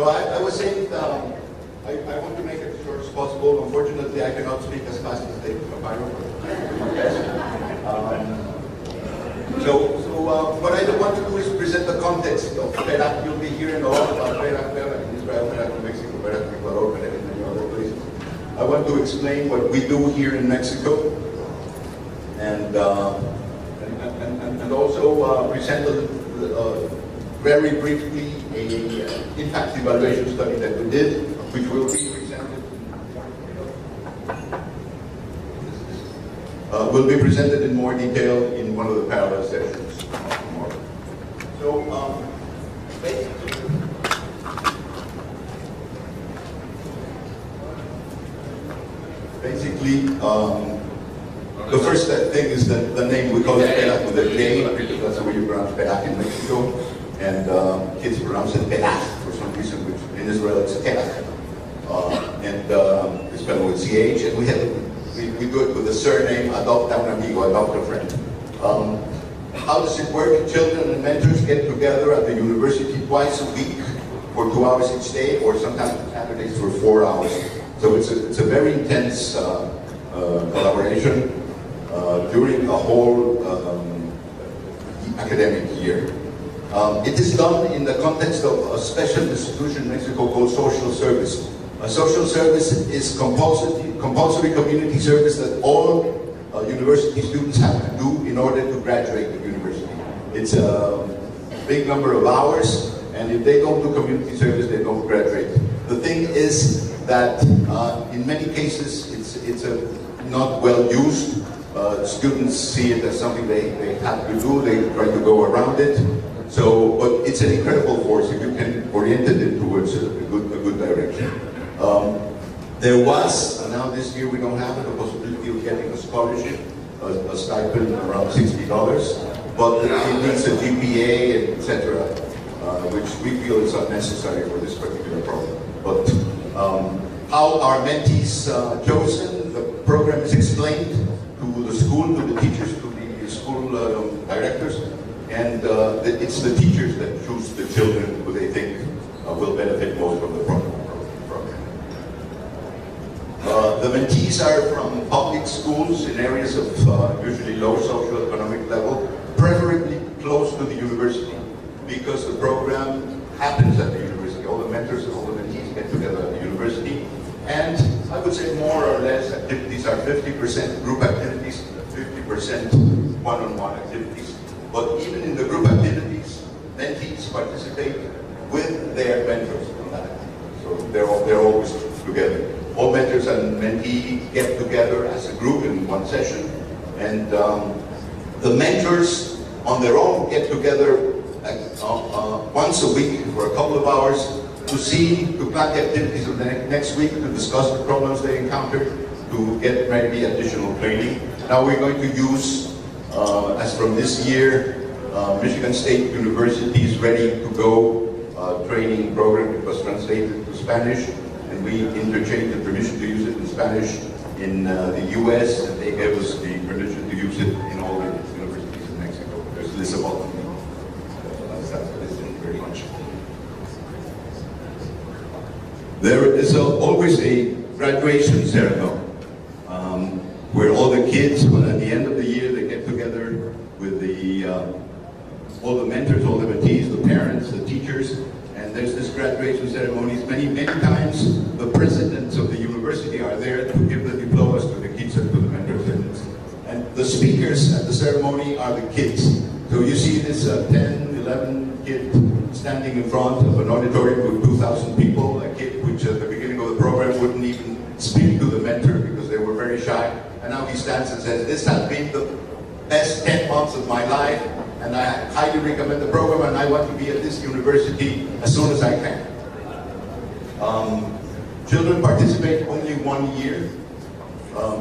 So I was saying I want to make it as short as possible. Unfortunately, I cannot speak as fast as David Campano, but I will do my best. What I want to do is present the context of PERAC. You'll be hearing a lot about PERAC in Israel, PERAC in Mexico, PERAC in Ecuador, PERAC in many other places. I want to explain what we do here in Mexico, and also present very briefly an impact evaluation study that we did, which will be presented in more detail in one of the parallel sessions tomorrow. So basically, the first thing is that the name, we call it PERAC with a J, because that's the way you pronounce PERAC in Mexico, and kids pronounce it PERAC for some reason, which in Israel it's PERAC, and it's spelled with CH, and we do it with the surname, adopt un amigo, adopt a friend. How does it work? Children and mentors get together at the university twice a week for 2 hours each day, or sometimes on Saturdays for 4 hours. So it's a very intense collaboration during a whole academic year. It is done in the context of a special institution in Mexico called social service. A social service is compulsory community service that all university students have to do in order to graduate the university. It's a big number of hours, and if they don't do community service, they don't graduate. The thing is that in many cases, it's not well used. Students see it as something they have to do. They try to go around it. So, but it's an incredible force if you can orient it towards a good direction. There was, now this year we don't have it, the possibility of getting a scholarship, a stipend around $60, but it needs a GPA, etc., which we feel is unnecessary for this particular program. But how are mentees chosen? The program is explained to the school, to the teachers, to the school directors, and it's the teachers that choose the children who they think will benefit most from the program. The mentees are from public schools in areas of usually low socioeconomic level, preferably close to the university, because the program happens at the university. All the mentors and all the mentees get together at the university, and I would say more or less activities are 50% group activities, 50% one-on-one activities. But even in the group activities, mentees participate with their mentors on that. So they're always together. All mentors and mentees get together as a group in one session, and the mentors on their own get together once a week for a couple of hours to plan the activities of the next week, to discuss the problems they encounter, to get maybe additional training. Now we're going to use, as from this year, Michigan State University's Ready to Go training program. It was translated to Spanish, and we interchanged the permission to use it in Spanish in the US, and they gave us the permission to use it in all the universities in Mexico. There's this about me. Thank you very much. There is always a graduation ceremony where all the kids, at the end of the year, they get together with all the mentors, all the mentees, the parents, the teachers, and there's this graduation ceremonies. Many times, the presidents of the university are there to give the diplomas to the kids and to the mentors. And the speakers at the ceremony are the kids. So you see this 10, 11 kid standing in front of an auditorium with 2,000 people, a kid which at the beginning of the program wouldn't even speak to the mentor because they were very shy. And now he stands and says, "This has been the best 10 months of my life, and I highly recommend the program, and I want to be at this university as soon as I can." Children participate only 1 year.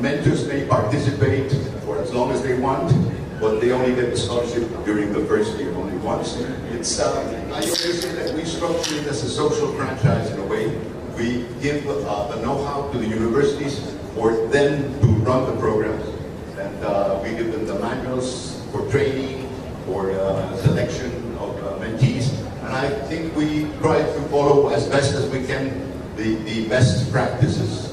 Mentors may participate for as long as they want, but they only get the scholarship during the first year, only once. I always say that we structure it as a social franchise in a way. We give the know-how to the universities for them to run the programs, and we give them the manuals for training, for selection of mentees. And I think we try to follow as best as we can the best practices.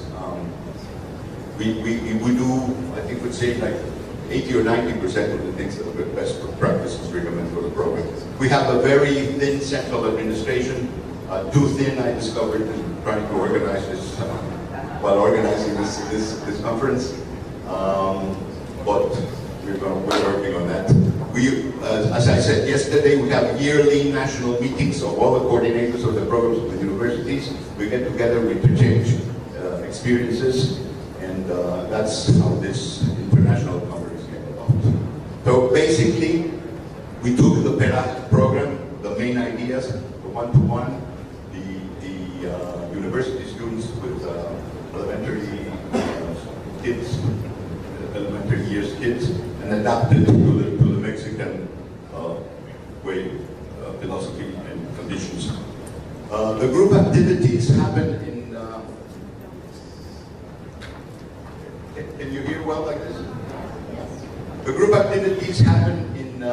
We do, I think we'd say like 80 or 90% of the things that the best practices recommend for the program. We have a very thin central administration, too thin, I discovered, in trying to organize this, while organizing this conference. But we're working on that. As I said yesterday, we have yearly national meetings of all the coordinators of the programs of the universities. We get together, we interchange experiences, and that's how this international conference came about. So basically, we took the PERA program, the main ideas, the one-to-one, the university students with elementary kids, elementary years kids, and adapted to the Mexican way, philosophy and conditions. The group activities happen in, can you hear well like this? The group activities happen in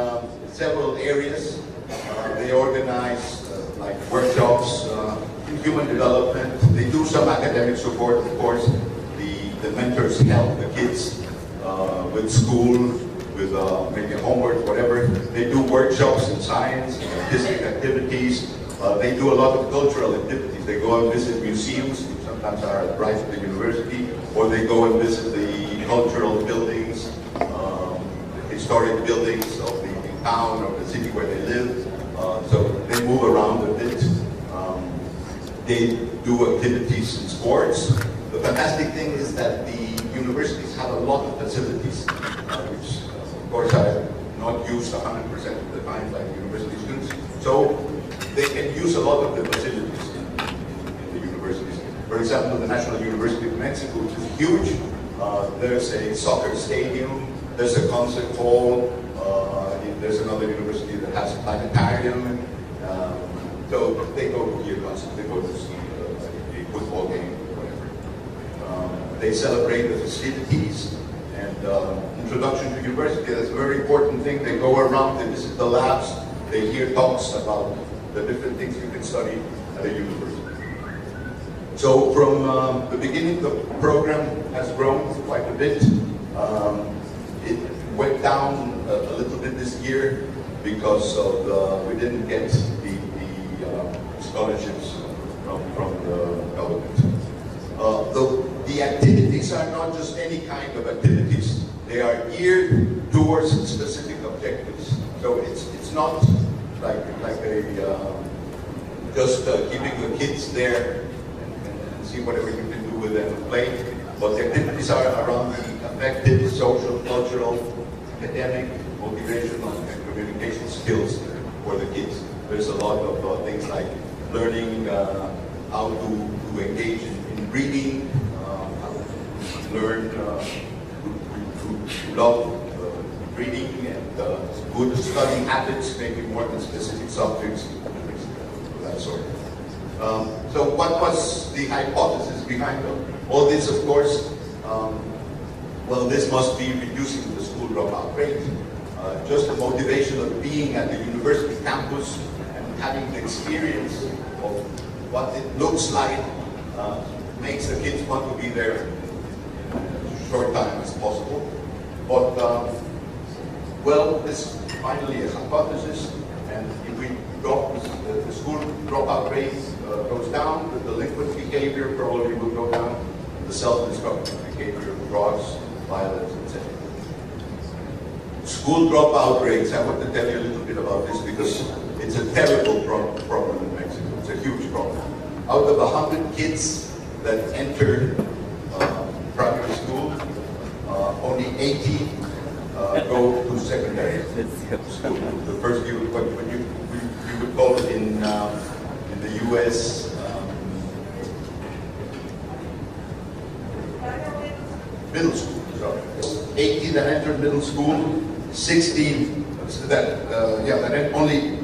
several areas. They organize like workshops in human development. They do some academic support, of course. The mentors help the kids with school, with maybe homework, whatever. They do workshops in science, artistic activities. They do a lot of cultural activities. They go and visit museums, which sometimes are right at the university, or they go and visit the cultural buildings, historic buildings of the town or the city where they live. So they move around a bit. They do activities in sports. The fantastic thing is that the universities have a lot of facilities, which of course are not used 100% of the time by the university students. So they can use a lot of the facilities in the universities. For example, the National University of Mexico, which is huge. There's a soccer stadium, there's a concert hall, there's another university that has a planetarium. So they go to hear concerts, they go to see a football game, whatever. They celebrate the festivities and introduction to university. That's a very important thing. They go around, they visit the labs, they hear talks about the different things you can study at a university. So from the beginning, the program has grown quite a bit. It went down a little bit this year because of we didn't get the scholarships from the government. The activities are not just any kind of activities. They are geared towards specific objectives. So it's not like a just keeping the kids there and see whatever you can do with them and play. But the activities are around the affective, social, cultural, academic, motivational, and communication skills for the kids. There's a lot of things like learning how to engage in reading, how to learn to love reading and good study habits, maybe more than specific subjects, of that sort. So what was the hypothesis behind all this? Of course, well, this must be reducing the school dropout rate. Just the motivation of being at the university campus and having the experience of what it looks like makes the kids want to be there in as short time as possible. But, well, this is finally a hypothesis, and if we drop the school dropout rate goes down, the delinquent behavior probably will go down, the self-destructive behavior of drugs, violence, etc. School dropout rates, I want to tell you a little bit about this because it's a terrible problem in Mexico. It's a huge problem. Out of 100 kids that enter primary school, only 80 go to secondary school. The first year, what you would call it in the U.S. Middle school. Sorry. 80 that entered middle school, 60 that only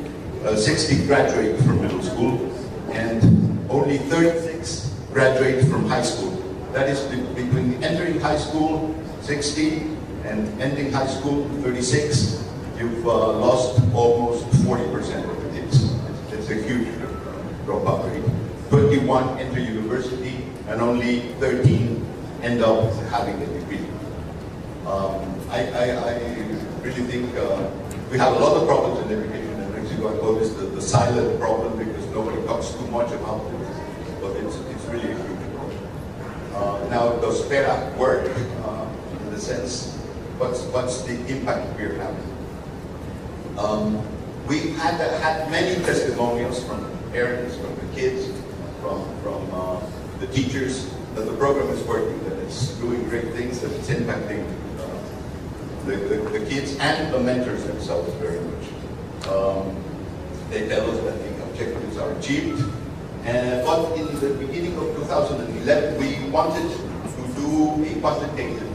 60 graduate from middle school, and only 36 graduate from high school. That is between entering high school, 60, and ending high school, 36. You've lost almost 40% of the kids. It's a huge dropout rate. 21 enter university, and only 13 end up having a degree. I really think we have a lot of problems in education in Mexico. I call this the silent problem because nobody talks too much about it, but it's really a huge problem. Now, does PERA work in the sense, what's the impact we're having? We had many testimonials from parents, from the kids, from the teachers, that the program is working, that it's doing great things, that it's impacting the kids and the mentors themselves very much. They tell us that the objectives are achieved. But in the beginning of 2011, we wanted to do a quantitative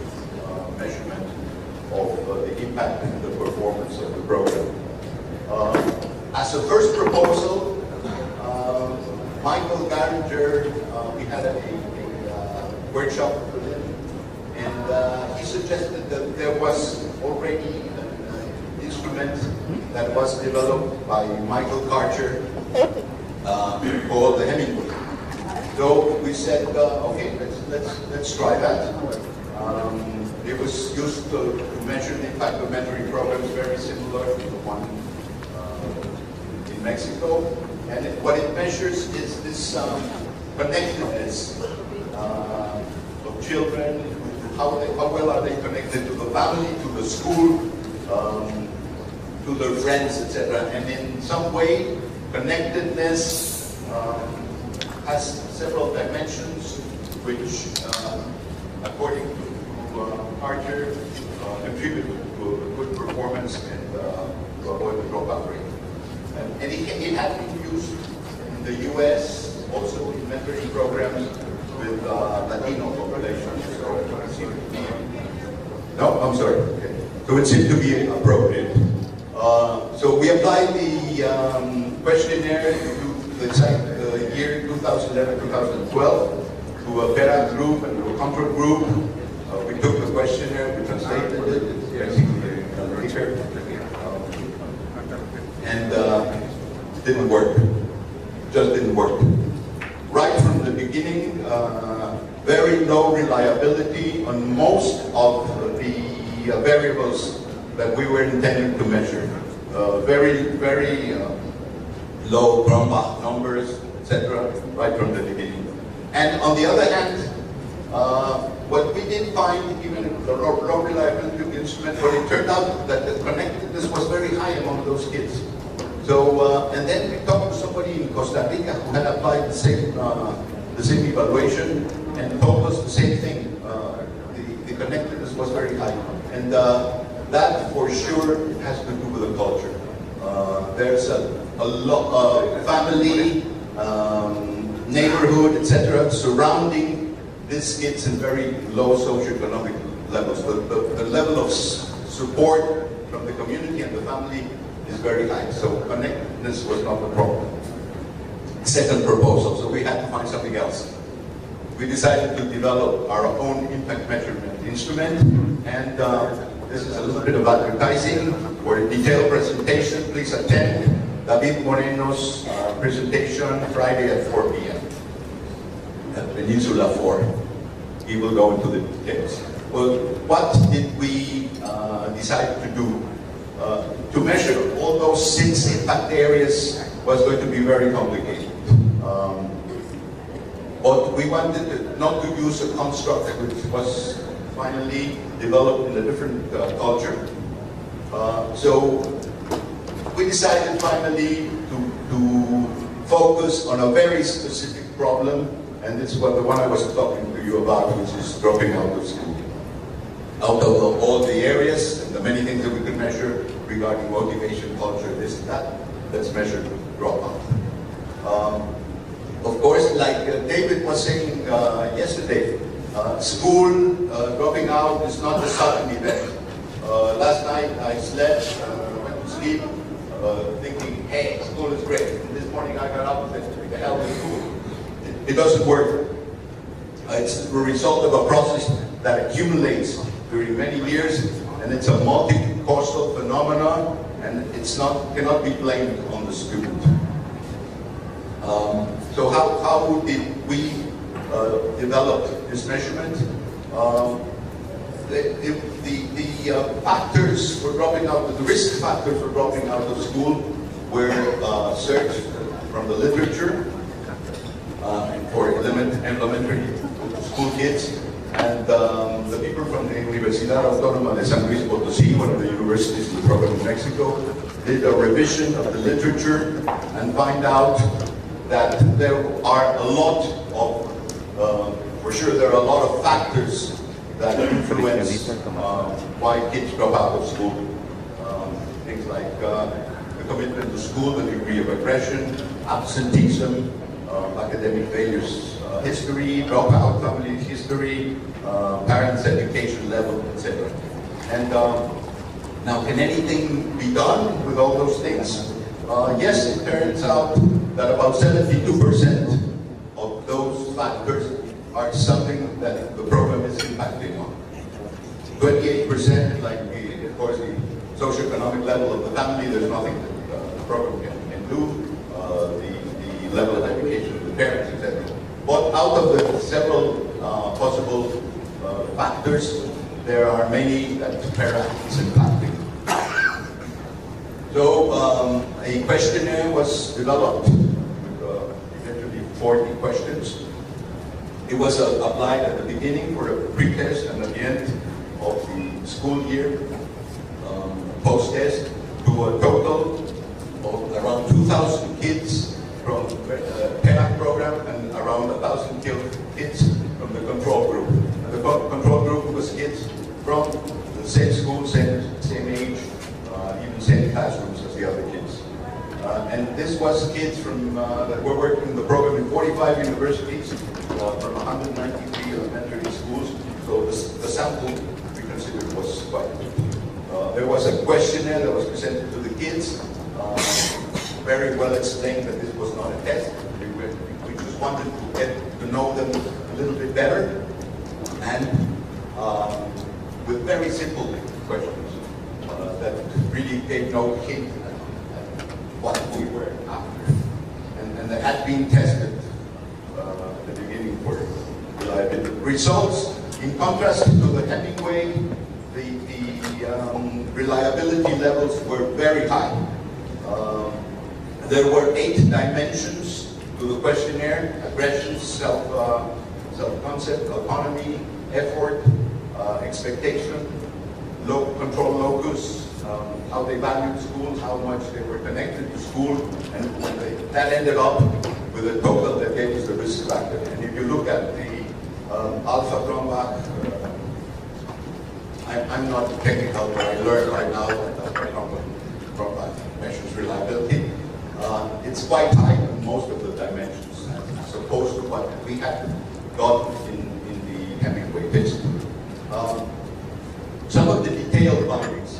measurement of the impact and the performance of the program. As a first proposal, Michael Garinger, we had a workshop with him, and he suggested that there was already an instrument that was developed by Michael Karcher called the Hemingway. So we said, okay, let's try that. It was used to measure the impact of mentoring programs, very similar to the one in Mexico. And what it measures is this connectedness of children, how well are they connected to the family, to the school, to their friends, etc. And in some way, connectedness has several dimensions, which, according to Archer, contribute to a good performance and to avoid the dropout rate. And it had been used in the US, also in mentoring programs with Latino populations. No, I'm sorry. Okay. So it seemed to be appropriate. So we applied the questionnaire to the year 2011-2012 to a PERA group and to a control group. We took the questionnaire, we translated it, it's basically a literature. And didn't work. Just didn't work. Right from the beginning, very low reliability on most of the variables that we were intending to measure. Very low Cronbach numbers, etc. right from the beginning. And on the other hand, what we did find, even the low reliability of the instrument, but it turned out that the connectedness was very high among those kids. So, and then we talked to somebody in Costa Rica who had applied the same evaluation and told us the same thing. The connectedness was very high. And that, for sure, has to do with the culture. There's a lot of family, neighborhood, etc., surrounding these kids in very low socioeconomic levels. The level of support from the community and the family is very high. So connectedness was not the problem. Second proposal, so we had to find something else. We decided to develop our own impact measurement instrument, and this is a little bit of advertising. For a detailed presentation, please attend David Moreno's presentation Friday at 4 p.m. at Peninsula 4. He will go into the details. Well, what did we decide to do? To measure all those 6 impact areas was going to be very complicated. But we wanted not to use a construct which was finally developed in a different culture. So we decided finally to focus on a very specific problem, and this is what the one I was talking to you about, which is dropping out of school. Out of all the areas and the many things that we could measure regarding motivation, culture, this and that, let's measure dropout. Of course, like David was saying yesterday, school dropping out is not a sudden event. Last night I slept, went to sleep, thinking, hey, school is great. And this morning I got up and said, what the hell is school? It doesn't work. It's the result of a process that accumulates during many years, and it's a multi-causal phenomenon, and it's cannot be blamed on the student. So how did we develop this measurement? The factors for dropping out, the risk factors for dropping out of school were searched from the literature for elementary school kids, and the people from the Universidad Autónoma de San Luis Potosí, one of the universities in the program in Mexico, did a revision of the literature and find out that there are a lot of, for sure there are a lot of factors that influence why kids drop out of school. Things like the commitment to school, the degree of aggression, absenteeism, academic failures, history, dropout family history, parents' education level, etc. And now, can anything be done with all those things? Yes, it turns out that about 72% of those factors are something that the program is impacting on. 28%, like of course the socioeconomic level of the family, there's nothing that the program can do. The level of education of the parents, etc. But out of the several possible factors, there are many that PERA is impacting. So a questionnaire was developed with eventually 40 questions. It was applied at the beginning for a pre-test and at the end of the school year, post-test, to a total of around 2,000 kids from the PERA program and around 1,000 kids from the control group. And the control group was kids from the same school, same age, even same classrooms as the other kids. And this was kids from that were working in the program in 45 universities, from 193 elementary schools. So the sample we considered was quite good. There was a questionnaire that was presented to the kids, very well explained that this was not a test. We just wanted to get to know them a little bit better, and with very simple questions that really gave no hint at what we were after. And they had been tested at the beginning for reliability. Results, in contrast to the Hemingway, the reliability levels were very high. There were 8 dimensions to the questionnaire: aggression, self-concept, autonomy, effort, expectation, control locus, how they valued school, how much they were connected to school, and that ended up with a total that gave us the risk factor. And if you look at the alpha-Cronbach, I'm not technical, but I learned right now that alpha-Cronbach measures reliability. It's quite high in most of the dimensions, as opposed to what we had got in the Hemingway test. Some of the detailed findings.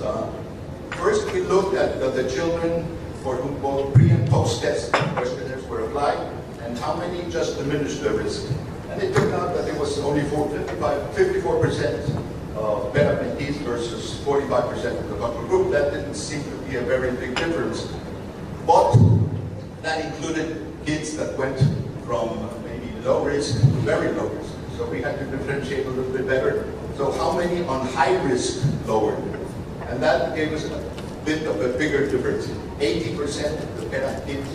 First, we looked at the children for whom both pre- and post-test questionnaires were applied, and how many just diminished their risk. And it turned out that it was only 54% of better mentees versus 45% of the control group. That didn't seem to be a very big difference. But that included kids that went from maybe low risk to very low risk. So we had to differentiate a little bit better. So how many on high risk lowered? And that gave us a bit of a bigger difference. 80% of the PERA kids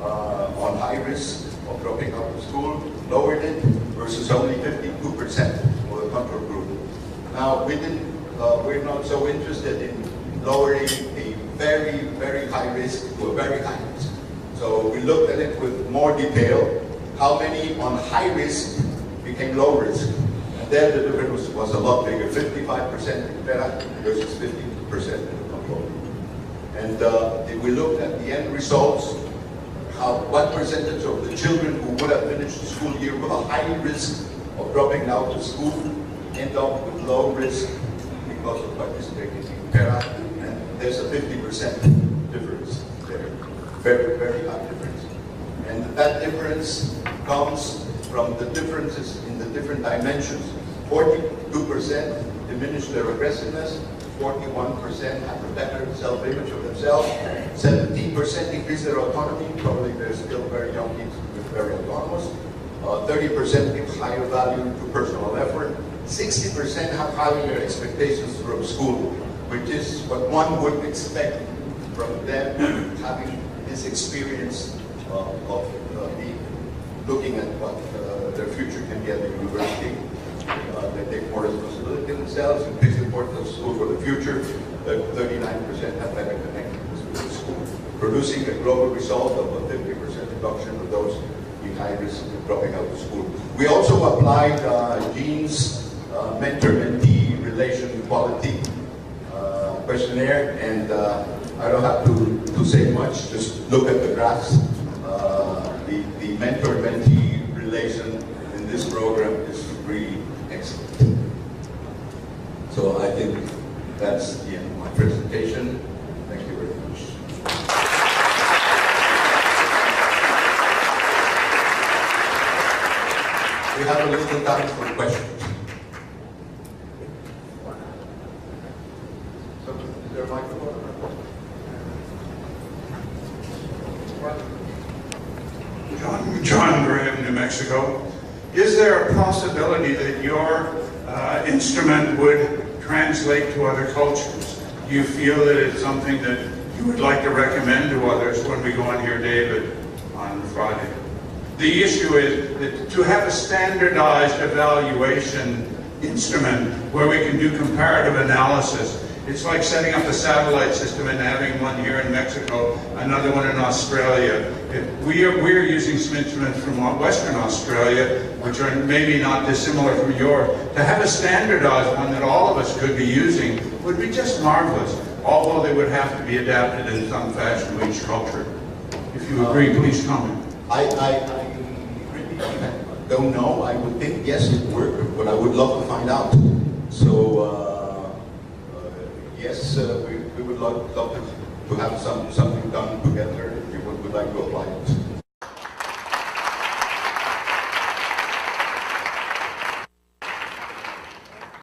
on high risk of dropping out of school lowered it, versus only 52% for the control group. Now we're not so interested in lowering a very, very high risk to a very high risk. So we looked at it with more detail. How many on high risk became low risk? And there the difference was a lot bigger, 55% in PERA versus 50% in the control. And if we looked at the end results, what percentage of the children who would have finished the school year with a high risk of dropping out of school end up with low risk because of participating in PERA, and there's a 50% difference there. Very, very high difference. And that difference comes from the differences in the different dimensions. 42% diminished their aggressiveness, 41% have a better self-image of themselves. 17% increase their autonomy. Probably they're still very young kids, very autonomous. 30% give higher value to personal effort. 60% have higher expectations from school, which is what one would expect from them, having this experience of looking at what their future can be at the university. They take more responsibility themselves, increase the importance of school for the future. 39% have better connectedness with the school, producing a global result of a 50% reduction of those in high risk of dropping out of school. We also applied Jean's mentor-mentee relation quality questionnaire, and I don't have to say much, just look at the graphs. The mentor-mentee relation in this program is really excellent. So I think that's the end of my presentation. Thank you very much. We have a little time for questions. So, is there a microphone? John Graham, New Mexico. Is there a possibility that your instrument would translate to other cultures? Do you feel that it's something that you would like to recommend to others when we go in here, David, on Friday? The issue is that to have a standardized evaluation instrument where we can do comparative analysis. It's like setting up a satellite system and having one here in Mexico, another one in Australia. We're using some instruments from Western Australia, which are maybe not dissimilar from yours. To have a standardized one that all of us could be using would be just marvelous, although they would have to be adapted in some fashion to each culture. If you agree, please comment. I really don't know. I would think yes, it would work, but I would love to find out. So yes, we would love to have something done together if you would like to apply it.